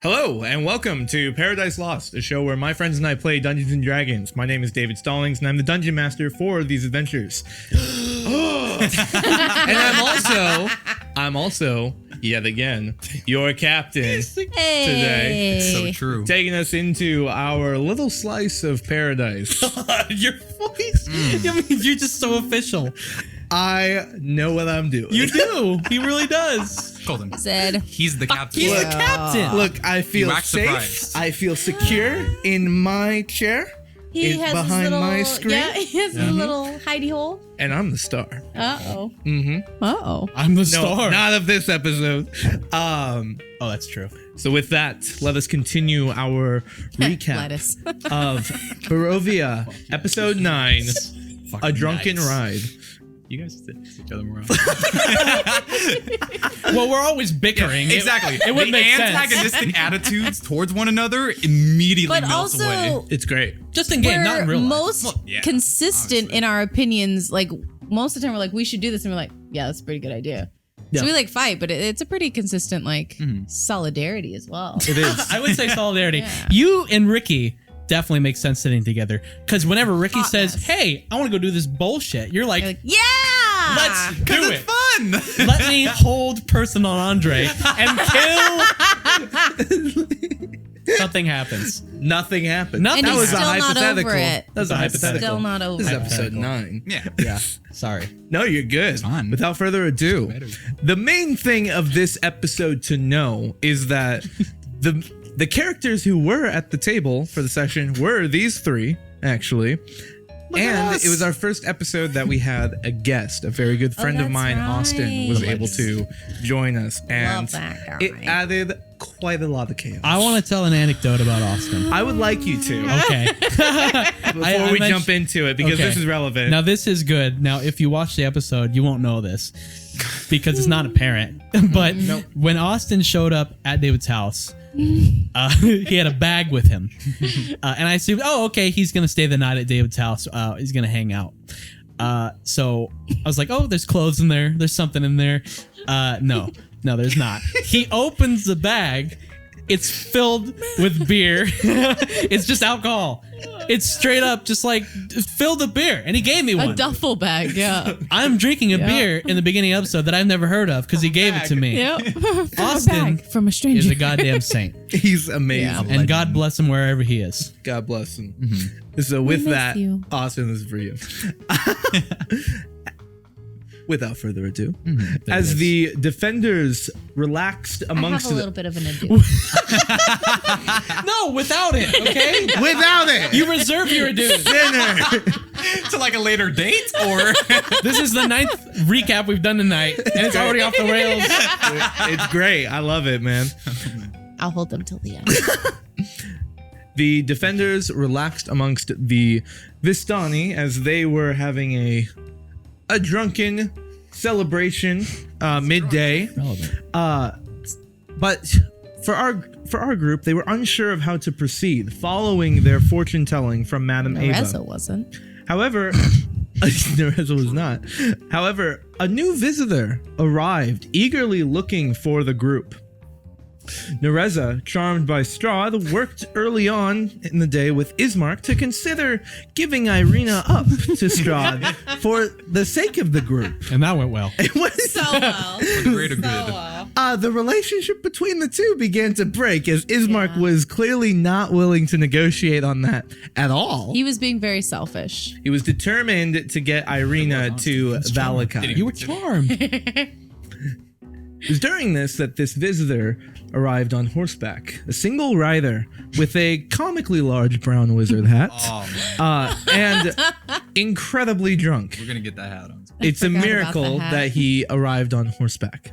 Hello, and welcome to Paradise Lost, a show where my friends and I play Dungeons and Dragons. My name is David Stallings, and I'm the Dungeon Master for these adventures. And I'm also, yet again, your captain today. It's so true. Taking us into our little slice of paradise. Your voice. I mean, you're just so official. I know what I'm doing. You do. He really does. Colton. Said He's the captain. He's the captain. Look, I feel act safe. surprised. I feel secure in my chair. he It's has behind his little, my screen. Yeah, he has his little hidey hole. And I'm the star. Uh-oh. Mm-hmm. Uh-oh. I'm the No, star. not of this episode. Oh, that's true. So with that, let us continue our recap Lettuce. of Barovia, episode 9, A Drunken Ride. You guys sit each other around. Well, we're always bickering. Exactly. It would the make sense. antagonistic attitudes towards one another immediately But melts away. also, It's great. Just in game, not in real life. most Well, yeah, consistent obviously. in our opinions. Like, most of the time we're like, we should do this. And we're like, yeah, that's a pretty good idea. Yeah. So we like fight, but it's a pretty consistent like solidarity as well. It is. I would say solidarity. Yeah. You and Ricky definitely make sense sitting together. Because whenever Ricky Hot says, mess. hey, I want to go do this bullshit, you're like, You're like, yeah! let's do It's it. fun. Let me hold person on Andre and kill. Something happens. Nothing happened. Nothing And That he's was a still not hypothetical. over it. That was a hypothetical. Still not over This is it. episode Hypothetical. 9. Yeah. Yeah. Sorry. No, you're good. fine. Without further ado, better. the main thing of this episode to know is that the characters who were at the table for the session were these three, actually. And it was our first episode that we had a guest, a very good friend of that's mine, Austin, was right. able to join us. And that guy. it added quite a lot of chaos. I want to tell an anecdote about Austin. I would like you to, Okay. before we jump into it, because Okay. this is relevant. Now this is good. Now if you watch the episode, you won't know this because it's not apparent. But when Austin showed up at David's house, he had a bag with him, and I assumed, oh, okay, he's gonna stay the night at David's house. He's gonna hang out. So I was like, oh, there's clothes in there. There's something in there. No, there's not. He opens the bag. It's filled with beer. It's just alcohol. It's straight up just like filled with beer. And he gave me A one. duffel bag, yeah. I'm drinking a beer in the beginning of the episode that I've never heard of because he gave it to me. Yep. Austin from a is stranger. a goddamn saint. He's amazing. And God bless him wherever he is. God bless him. So with miss that, you. Austin, this is for you. Without further ado, as the defenders relaxed I amongst have a little bit of an ado. No, without it, okay? without it, You reserve your dues. dinner. To like a later date or This is the 9th recap we've done tonight, and it's already off the rails. It's great. I love it, man. I'll hold them till the end. The defenders relaxed amongst the Vistani as they were having a drunken celebration midday. But for our group, they were unsure of how to proceed following their fortune telling from Madame Reza Ava. wasn't. However, Nereza was not. However, a new visitor arrived, eagerly looking for the group. Nereza, charmed by Strahd, worked early on in the day with Ismark to consider giving Irina up to Strahd for the sake of the group. And that went well. It was, So well. for the greater good. the relationship between the two began to break as Ismark was clearly not willing to negotiate on that at all. He was being very selfish. He was determined to get Irina to Valakai. You were charmed. It was during this that this visitor arrived on horseback, a single rider with a comically large brown wizard hat, Oh man, and incredibly drunk. we're gonna get that hat on. It's a forgot about miracle the hat. that he arrived on horseback.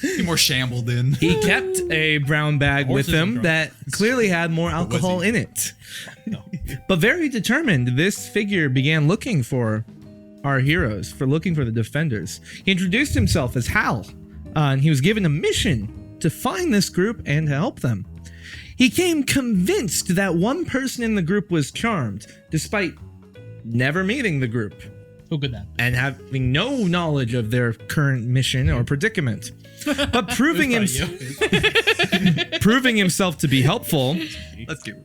Be more shambled in. He kept a brown bag with Horses are him drunk. that clearly had more alcohol in it. But very determined, this figure began looking for our heroes, looking for the defenders. He introduced himself as Hal, and he was given a mission to find this group and to help them. He came convinced that one person in the group was charmed, despite never meeting the group Who could that? and having no knowledge of their current mission or predicament. But proving Proving himself to be helpful, Let's get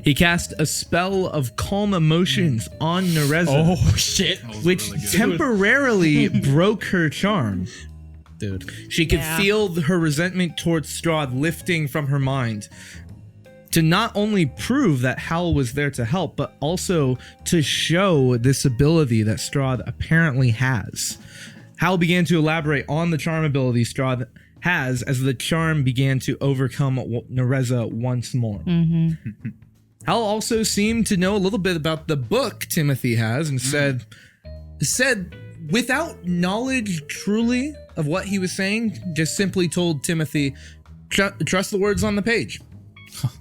he cast a spell of calm emotions on Nereza, Oh shit, which really good. temporarily broke her charm. dude. She could Yeah. feel her resentment towards Strahd lifting from her mind, to not only prove that Hal was there to help, but also to show this ability that Strahd apparently has. Hal began to elaborate on the charm ability Strahd has as the charm began to overcome Nereza once more. Hal also seemed to know a little bit about the book Timothy has and said without knowledge truly of what he was saying, just simply told Timothy, trust the words on the page.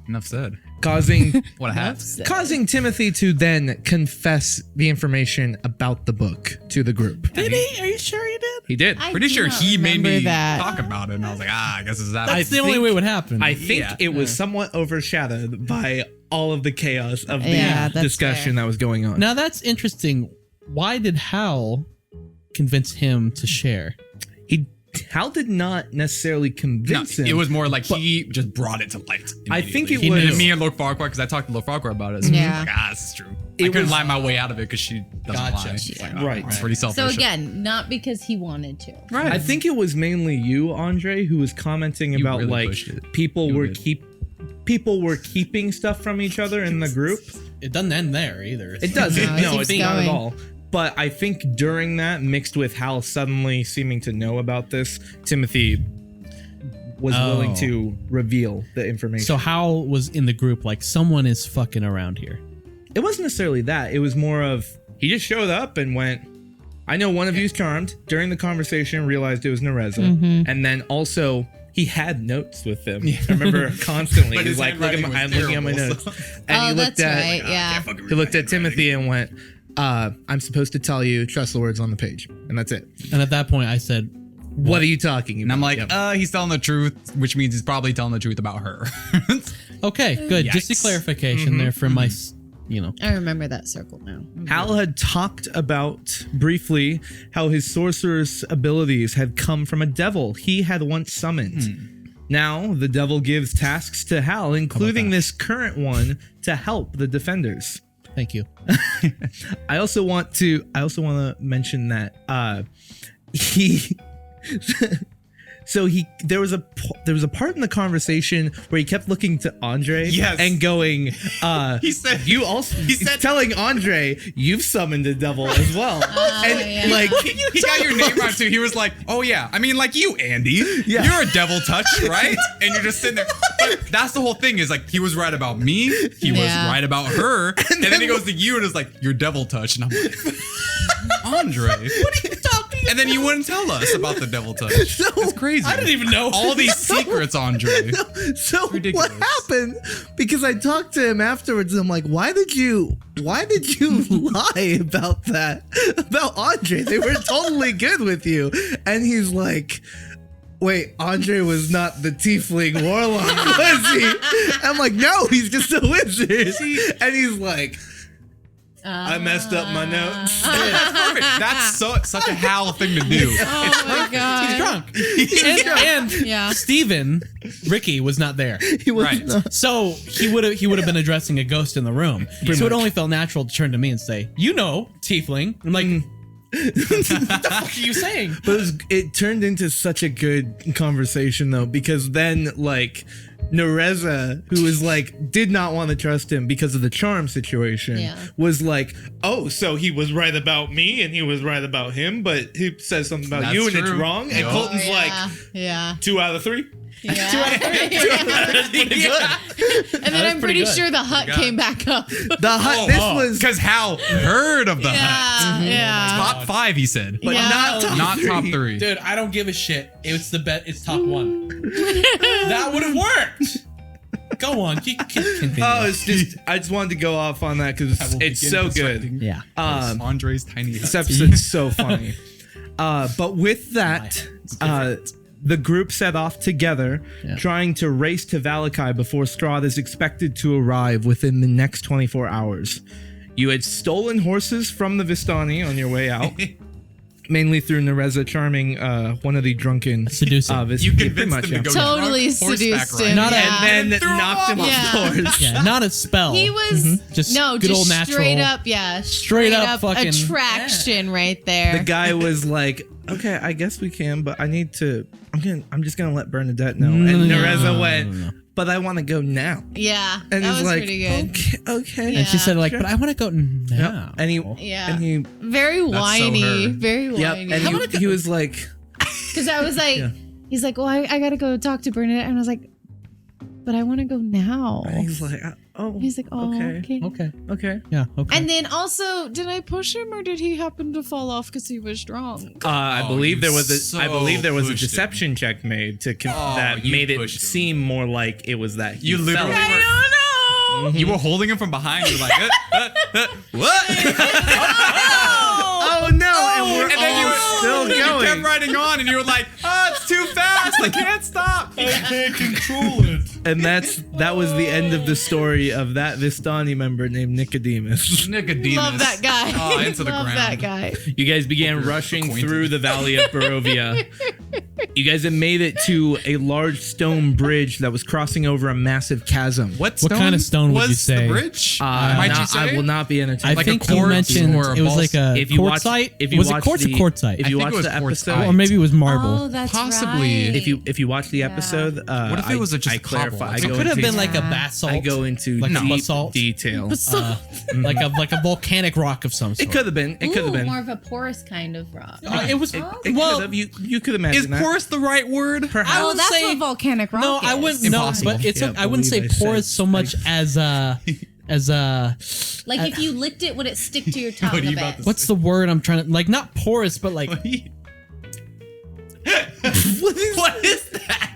Enough said. Causing What a hat. causing Timothy to then confess the information about the book to the group. Did he? Are you sure he did? He did. I Pretty do sure not he made remember me that. talk about it, and I was like, I guess this is that. That's the only think- way it would happen. I think Yeah. it was somewhat overshadowed by all of the chaos of the Yeah, that's discussion fair. that was going on. Now that's interesting. Why did Hal convince him to share? Hal did not necessarily No, convince him. it was more like he just brought it to light. I think immediately. it was- And me and Lord Farquhar, because I talked to Lord Farquhar about it. So Yeah. like, this is true. It I couldn't was- lie my way out of it because she doesn't Gotcha. lie. She's like, Right. It's pretty selfish. So again, not because he wanted to. right. I think it was mainly you, Andre, who was commenting You about really like pushed it. people You were did. people were keeping stuff from each other in the group. It doesn't end there either. It doesn't. No, it No, keeps it's not at going. all. But I think during that, mixed with Hal suddenly seeming to know about this, Timothy was willing Oh. to reveal the information. So Hal was in the group like someone is fucking around here. It wasn't necessarily that. It was more of he just showed up and went, I know one of you's charmed. During the conversation, realized it was Nereza. And then also he had notes with him. I remember constantly. But He was his like, look at handwriting my, was I'm looking at my terrible, notes. so- And Oh, he looked that's at right. Yeah. he looked at Timothy and went, I'm supposed to tell you, trust the words on the page. And that's it. And at that point I said, What are you talking about? And I'm like, Yep. he's telling the truth, which means he's probably telling the truth about her. okay, good. Just a Yikes. clarification there for my, I remember that circle now. Hal had talked about briefly how his sorcerer's abilities had come from a devil he had once summoned. Now, the devil gives tasks to Hal, including this current one, to help the defenders. Thank you. I also want to mention that he so there was a part in the conversation where he kept looking to Andre Yes. and going He said- you also he said- telling Andre you've summoned a devil as well. And yeah. like He got your name right too. He was like, "Oh yeah, I mean like you, Andy. Yeah. You're a devil touch, right?" And you're just sitting there. But that's the whole thing. Is like he was right about me. He was Yeah. right about her. And then he goes to you and is like, "You're devil touch," and I'm like, Andre, what are you talking? And then you wouldn't tell us about the devil touch. It's crazy. I didn't even know. all these secrets, Andre. so ridiculous. what happened? Because I talked to him afterwards and I'm like, why did you lie about that? About Andre? They were totally good with you. And he's like, wait, Andre was not the tiefling warlock, was he? I'm like, no, he's just a wizard. And he's like, I messed up my notes. That's perfect. That's such a Hal thing to do. Oh my god. He's drunk. And Yeah. Steven, Ricky was not there. He was Right. not. So he would have been addressing a ghost in the room. So it only felt natural to turn to me and say, "You know, tiefling." I'm like, "What the fuck are you saying?" But it turned into such a good conversation though, because then like Nereza, who was like did not want to trust him because of the charm situation, Yeah. was like, oh, so he was right about me and he was right about him, but he says something about That's you and it's true. wrong. And Yup. Colton's yeah. 2 out of 3. Yeah. Yeah. And then I'm pretty pretty good. sure the hut God. came back up. The hut. This was, because Hal heard of the hut. Yeah. Top 5, he said, but Yeah. not top not 3. top 3. Dude, I don't give a shit. It's the bet. It's top one. That would have worked. Go on. Continue. Oh, it's just I just wanted to go off on that because will it's begin so good. disrespecting yeah. Andre's tiny hut. This episode's so funny. But with that, the group set off together, Yeah. trying to race to Valakai before Strahd is expected to arrive within the next 24 hours. You had stolen horses from the Vistani on your way out. mainly through Nereza charming one of the drunken Seducing. You convinced him to go Totally horseback seduced riding. him. Not a- Yeah. and then Threw him knocked him off. off the horse. Yeah, not a spell. He was Just no, good just old natural. straight up, yeah, Straight up fucking- attraction right there. The guy was like, "Okay, I guess we can, but I need to. I'm just gonna let Bernadette know." No, And no, Nereza no, went, no. "But I want to go now." yeah, And that he's was like, pretty good. "Okay." And she Yeah. said, like, Sure. but I want to go now. Yep. And he, Yeah. and he, Very so whiny, her. very yep. whiny. And he was like, Because I was like, Yeah. he's like, well, I gotta go talk to Bernadette, and I was like, but I want to go now. and he's like, "Oh, He's like, oh, okay. Okay. okay." Yeah. Okay. And then also, did I push him or did he happen to fall off because he was drunk? I Oh, believe you there was a so I believe there was a pushed him. deception check made to Oh, that you made it pushed him. seem more like it was that You literally felt. were- I don't know. You were holding him from behind. You were like, what? Oh no! And we're And then you all were still You kept going. riding on, and you were like, "Oh, it's too fast! I can't stop! I can't control it." And that was the end of the story of that Vistani member named Nicodemus. Nicodemus. Love that guy. Oh, into the Love ground. that guy. You guys began Hope you're rushing acquainted. through the valley of Barovia. You guys have made it to a large stone bridge that was crossing over a massive chasm. What kind of stone would was you say? the bridge? Might Might you say? I will not be I entertained. Like a think you quartz mentioned or a it was like a if you watch, quartzite. if you Was it watch quartz or the, quartzite? If you I think watch it was the episode, quartzite. Or maybe it was marble. Oh, that's Possibly. right. if you watch the episode, What if it was just I a cobble? clarify. I It go It could have into- been like a Yeah. basalt. I go into like a deep basalt. detail. like a volcanic rock of some sort. It could have been. It could have Ooh, been. more of a porous kind of rock. It was It well. could have. You could imagine Is that. porous the right word? Perhaps. I Oh, would that's say what volcanic rock no. is. I wouldn't. Impossible. No, but it's. Yeah, I wouldn't say believe I porous said- so much as Like if you licked it, would it stick to your tongue What are a you bit? about to what's the word I'm trying to like? Not porous, but like What is that?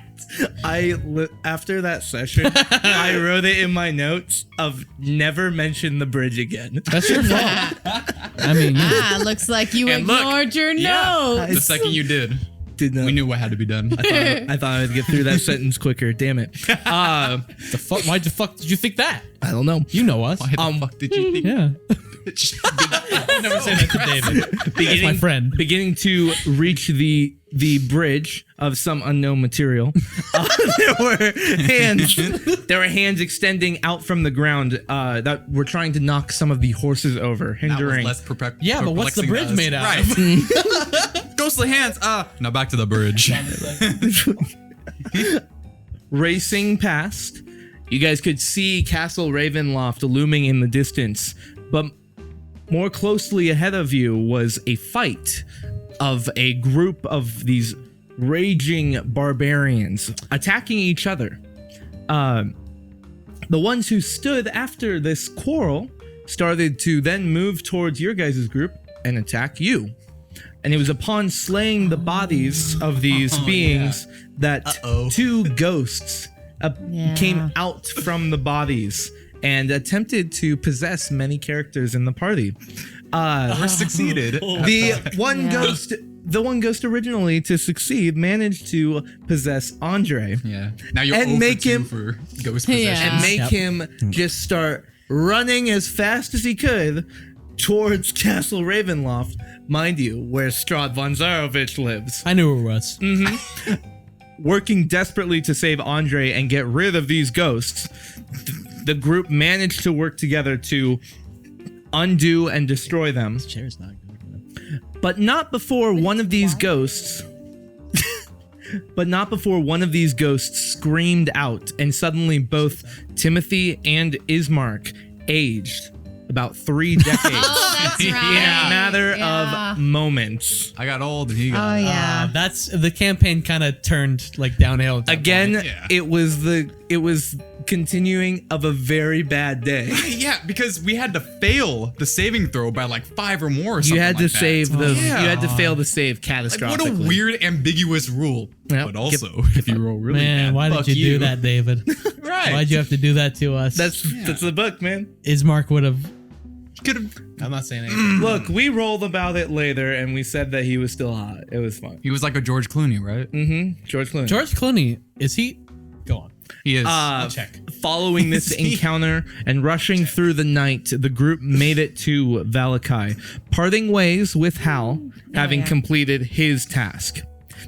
After that session, I wrote it in my notes of never mention the bridge again. that's your fault. I mean, Ah, looks like you And look, ignored your notes. The second you did, Did not. we knew what had to be done. I thought I'd get through that sentence quicker. Damn it. the fuck? Why the fuck did you think that? I don't know. You know us. Why the fuck did you think? Yeah. Never say that to David. That's my friend. Beginning to reach the bridge of some unknown material. There were hands extending out from the ground that were trying to knock some of the horses over, That was hindering. less Yeah, but what's the perplexing bridge to us. made out of? Right. Ghostly hands. Now back to the bridge. Racing past, you guys could see Castle Ravenloft looming in the distance, but more closely ahead of you was a fight of a group of these raging barbarians attacking each other. The ones who stood after this quarrel started to then move towards your guys' group and attack you. And it was upon slaying the bodies of these beings that two ghosts came out from the bodies and attempted to possess many characters in the party. Or succeeded. The one ghost originally to succeed managed to possess Andre Yeah. Now you're And 0 make for 2 him- for ghost possession. Yeah. and make Yep. him just start running as fast as he could towards Castle Ravenloft, mind you, where Strahd von Zarovich lives. I knew it was. Working desperately to save Andre and get rid of these ghosts, the group managed to work together to undo and destroy them. Chair's not good. But not before one of these ghosts. But not before one of these ghosts screamed out, and suddenly both Timothy and Ismark aged about 3 decades Oh, that's right. in a matter Yeah. of moments. I got old and he Oh got yeah. That's the campaign kind of turned like downhill. at that Again, point. Yeah. it was continuing of a very bad day. Yeah, because we had to fail the saving throw by like 5 or more or something You had to like that. save the. Yeah. You had to fail the save Like, catastrophically. what a weird, ambiguous rule. Yep. But also, if you roll really Man, bad, why fuck did you do that, David? Right. Why'd you have to do that to us? That's the book, man. Ismark would have. Could've- I'm not saying anything. Look, we rolled about it later, and we said that he was still hot. It was fun. He was like a George Clooney, right? George Clooney. George Clooney, is he? Go on. He is. I'll check. Following this encounter and rushing through the night, the group made it to Valakai, parting ways with Hal, having completed his task.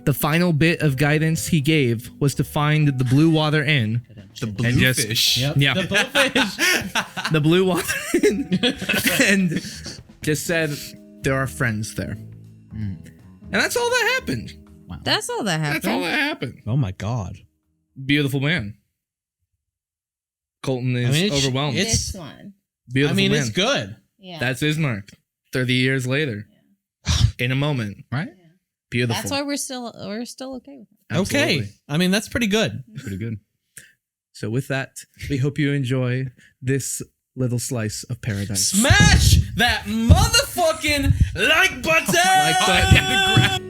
The final bit of guidance he gave was to find the Blue Water Inn. The blue fish. Yeah. The blowfish. The Blue Water Inn. And just said there are friends there. And that's all that happened. That's all that happened. That's all that happened. Oh my God. Beautiful man. Colton is overwhelmed. This one. Beautiful man. it's good. Yeah. That's Ismark. 30 years later. In a moment. Right? Beautiful. That's why we're still okay with it. Absolutely. Okay. That's pretty good. Pretty good. So with that, we hope you enjoy this little slice of paradise. Smash that motherfucking like button. Like button.